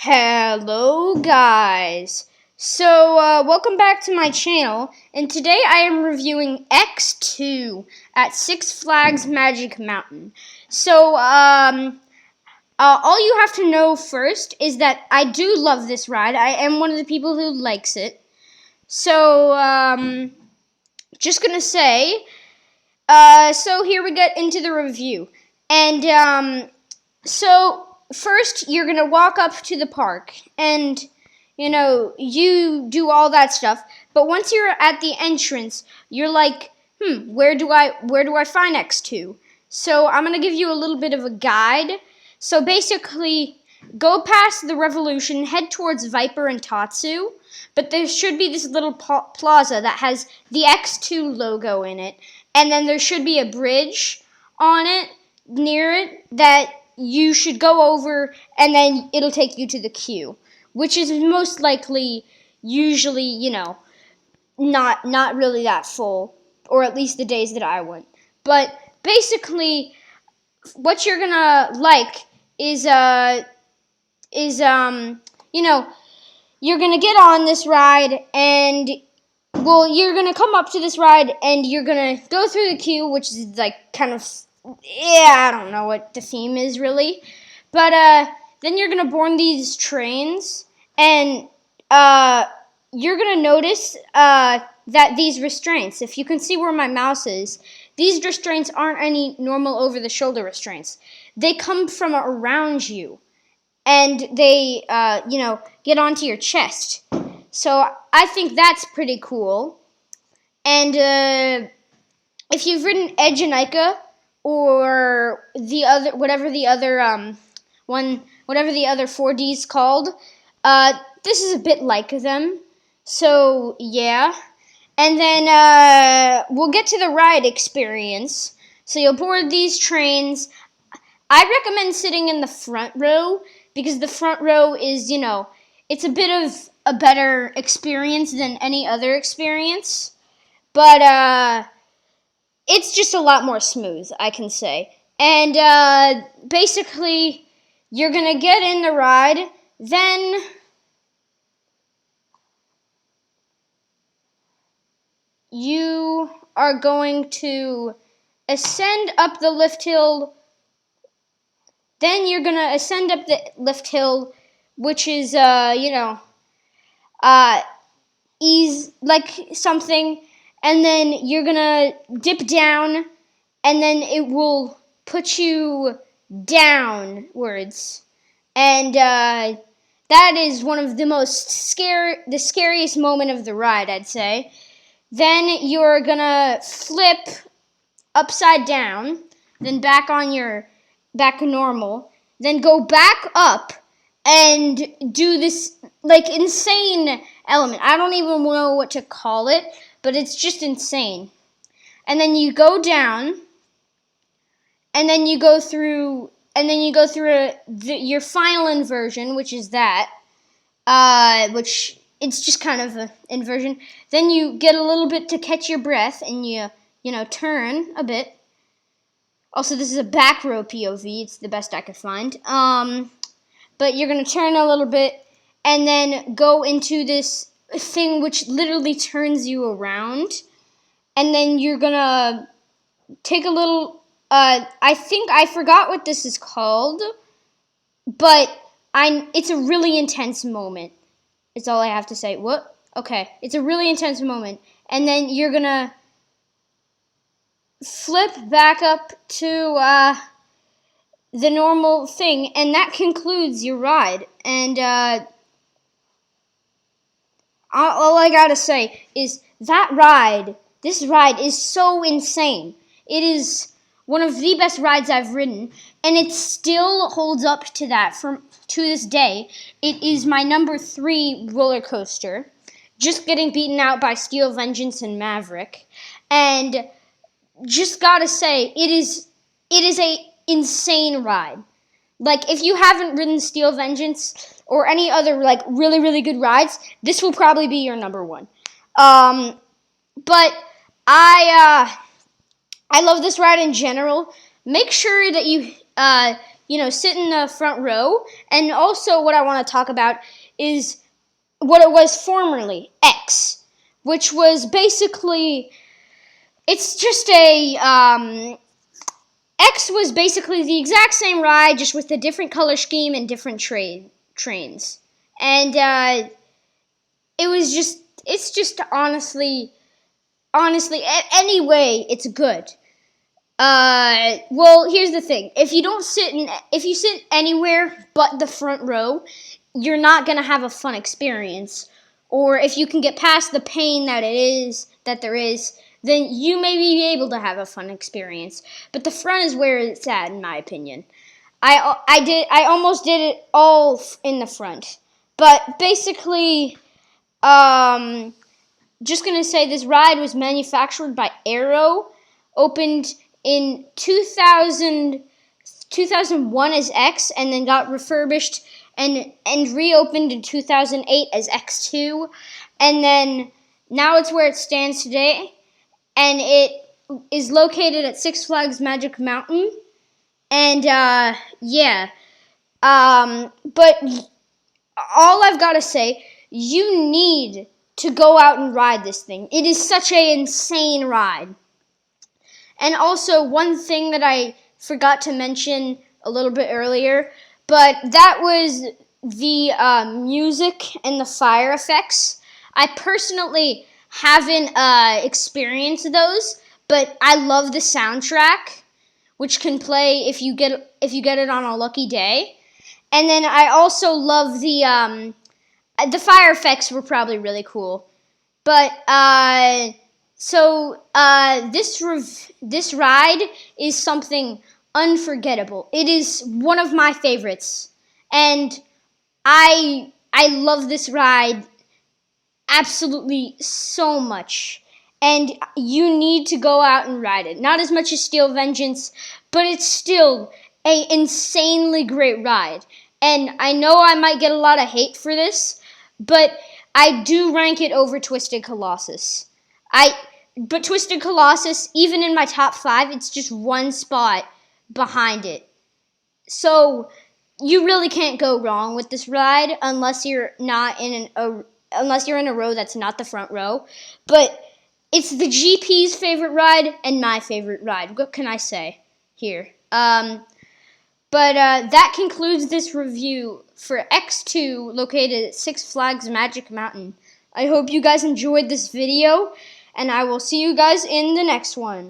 Hello guys, welcome back to my channel, and today I am reviewing X2 at Six Flags Magic Mountain. All you have to know first is that I do love this ride. I am one of the people who likes it. Just gonna say, so here we get into the review. And, first, you're going to walk up to the park, and, you do all that stuff. But once you're at the entrance, you're like, where do I find X2? So I'm going to give you a little bit of a guide. So basically, go past the Revolution, head towards Viper and Tatsu, but there should be this little plaza that has the X2 logo in it, and then there should be a bridge on it, near it, that you should go over, and then it'll take you to the queue, which is most likely, usually, not really that full, or at least the days that I went. But basically, what you're gonna like is you're gonna get on this ride, and you're gonna come up to this ride, and you're gonna go through the queue, which is like kind of, I don't know what the theme is really, but then you're gonna board these trains, and you're gonna notice that these restraints, if you can see where my mouse is, these restraints aren't any normal over-the-shoulder restraints. They come from around you, and they get onto your chest. So I think that's pretty cool. And if you've ridden Edge and Ica, or the other, whatever the other 4D's called, this is a bit like them. So yeah, and then we'll get to the ride experience. So you'll board these trains. I recommend sitting in the front row, because the front row is, it's a bit of a better experience than any other experience, but it's just a lot more smooth, I can say. And basically, you're gonna get in the ride, then you are going to ascend up the lift hill. Then you're gonna ascend up the lift hill, which is, ease, like something, and then you're gonna dip down, and then it will put you downwards, and that is one of the scariest moment of the ride, I'd say. Then you're gonna flip upside down, then back normal, then go back up and do this like insane element. I don't even know what to call it, but it's just insane. And then you go down, and then you go through your final inversion, which is that, which it's just kind of an inversion. Then you get a little bit to catch your breath, and you turn a bit. Also, this is a back row POV. It's the best I could find. But you're gonna turn a little bit, and then go into this thing which literally turns you around, and then you're gonna take a little, I think I forgot what this is called, but it's a really intense moment. It's all I have to say. What? Okay, it's a really intense moment, and then you're gonna flip back up to the normal thing, and that concludes your ride. And all I gotta say is this ride is so insane. It is one of the best rides I've ridden, and it still holds up to that to this day. It is my number 3 roller coaster, just getting beaten out by Steel Vengeance and Maverick. And just gotta say, it is a insane ride. Like, if you haven't ridden Steel Vengeance or any other like really, really good rides, this will probably be your number 1. But I love this ride in general. Make sure that you sit in the front row. And also what I want to talk about is what it was formerly, X, which was basically, it's just X was basically the exact same ride, just with a different color scheme and different trains. And it's just honestly, anyway, it's good. Well, here's the thing. If you sit anywhere but the front row, you're not gonna have a fun experience. Or if you can get past the pain that there is, then you may be able to have a fun experience. But the front is where it's at, in my opinion. I almost did it all in the front. But basically, just gonna say this ride was manufactured by Aero, opened in 2001 as X, and then got refurbished and reopened in 2008 as X2, and then now it's where it stands today, and it is located at Six Flags Magic Mountain, and yeah, but all I've got to say, you need to go out and ride this thing. It is such an insane ride. And also, one thing that I forgot to mention a little bit earlier, but that was the music and the fire effects. I personally haven't experienced those, but I love the soundtrack, which can play if you get it on a lucky day. And then I also love the fire effects were probably really cool. But this ride is something unforgettable. It is one of my favorites, and I love this ride absolutely so much. And you need to go out and ride it. Not as much as Steel Vengeance, but it's still an insanely great ride. And I know I might get a lot of hate for this, but I do rank it over Twisted Colossus. But Twisted Colossus, even in my top 5, it's just one spot behind it. So you really can't go wrong with this ride unless you're in a row that's not the front row. But it's the GP's favorite ride and my favorite ride. What can I say here? But that concludes this review for X2, located at Six Flags Magic Mountain. I hope you guys enjoyed this video, and I will see you guys in the next one.